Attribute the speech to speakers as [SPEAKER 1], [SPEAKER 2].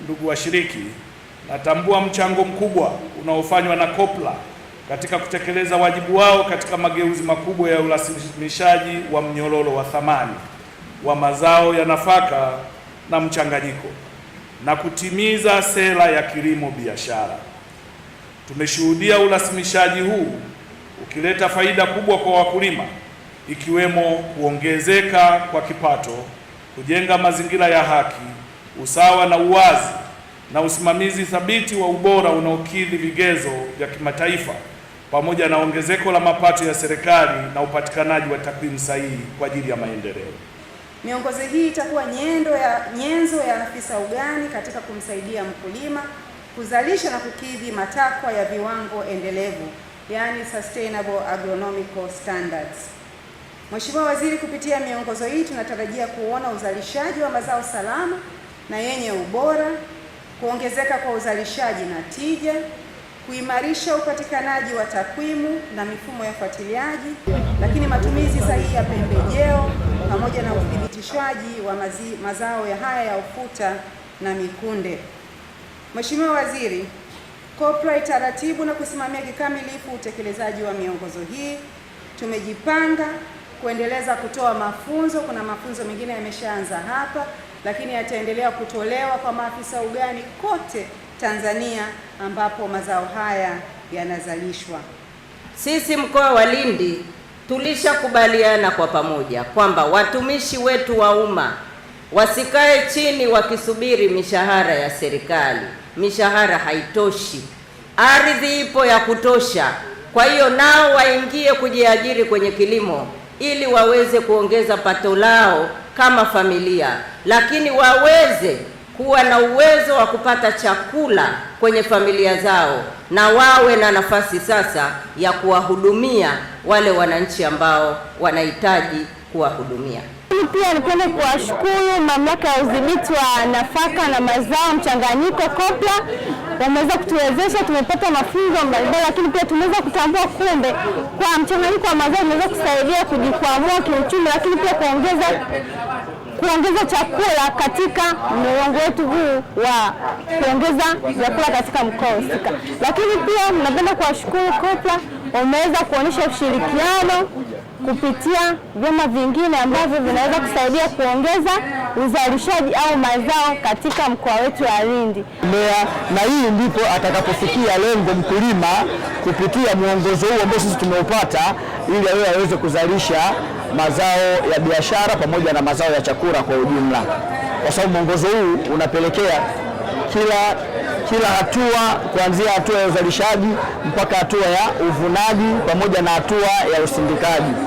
[SPEAKER 1] ndugu washiriki, natambua mchango mkubwa unaofanywa na COPRA katika kutekeleza wajibu wao katika mageuzi makubwa ya urasimishaji wa mnyororo wa thamani wa mazao ya nafaka na mchanganyiko na kutimiza sera ya kilimo biashara. Tumeshuhudia urasimishaji huu ukileta faida kubwa kwa wakulima, ikiwemo kuongezeka kwa kipato, kujenga mazingira ya haki, usawa na uwazi, na usimamizi thabiti wa ubora unaokidhi vigezo vya kimataifa, pamoja na ongezeko la mapato ya serikali na upatikanaji wa takwimu sahihi kwa ajili ya maendeleo.
[SPEAKER 2] Miongozo hii itakuwa nyenzo ya afisa ugani katika kumsaidia mkulima kuzalisha na kukidhi matakwa ya viwango endelevu, yani sustainable agronomical standards. Mheshimiwa Waziri, kupitia miongozo hii tunatarajia kuona uzalishaji wa mazao salama na yenye ubora, kuongezeka kwa uzalishaji na tija, kuimarisha upatikanaji wa takwimu na mifumo ya ufuatiliaji, lakini matumizi sahihi ya pembejeo pamoja na uthibitishaji wa mazao haya ya ufuta na mikunde. Mheshimiwa Waziri, COPRA itaratibu na kusimamia kikamilifu utekelezaji wa miongozo hii. Tumejipanga kuendeleza kutoa mafunzo. Kuna mafunzo mengine yameshaanza hapa, lakini yataendelea kutolewa kwa maafisa ugani kote Tanzania ambapo mazao haya yanazalishwa.
[SPEAKER 3] Sisi mkoa wa Lindi tulishakubaliana kwa pamoja kwamba watumishi wetu wa umma wasikae chini wakisubiri mishahara ya serikali. Mishahara haitoshi, ardhi ipo ya kutosha. Kwa hiyo nao waingie kujiajiri kwenye kilimo ili waweze kuongeza pato lao kama familia, lakini waweze kuwa na uwezo wa kupata chakula kwenye familia zao na wawe na nafasi sasa ya kuwahudumia wale wananchi ambao wanahitaji kuwahudumia.
[SPEAKER 4] Pia nipende kuwashukuru Mamlaka ya Udhibiti wa Nafaka na Mazao Mchanganyiko COPRA, wameweza kutuwezesha. Tumepata mafunzo mbalimbali, lakini pia tumeweza kutambua kumbe kwa mchanganyiko wa mazao unaweza kusaidia kujikwamua kiuchumi, lakini pia kuongeza chakula katika mlolongo wetu huu wa kuongeza vyakula katika mkoa husika. Lakini pia napenda kuwashukuru COPRA, wameweza kuonyesha ushirikiano kupitia vyama vingine ambavyo vinaweza kusaidia kuongeza uzalishaji au mazao katika mkoa wetu wa Lindi.
[SPEAKER 5] Na hii ndipo atakapofikia lengo mkulima kupitia mwongozo huu ambao sisi tumeupata, ili aweze kuzalisha mazao ya biashara pamoja na mazao ya chakula kwa ujumla, kwa sababu mwongozo huu unapelekea kila hatua, kuanzia hatua ya uzalishaji mpaka hatua ya uvunaji pamoja na hatua ya usindikaji.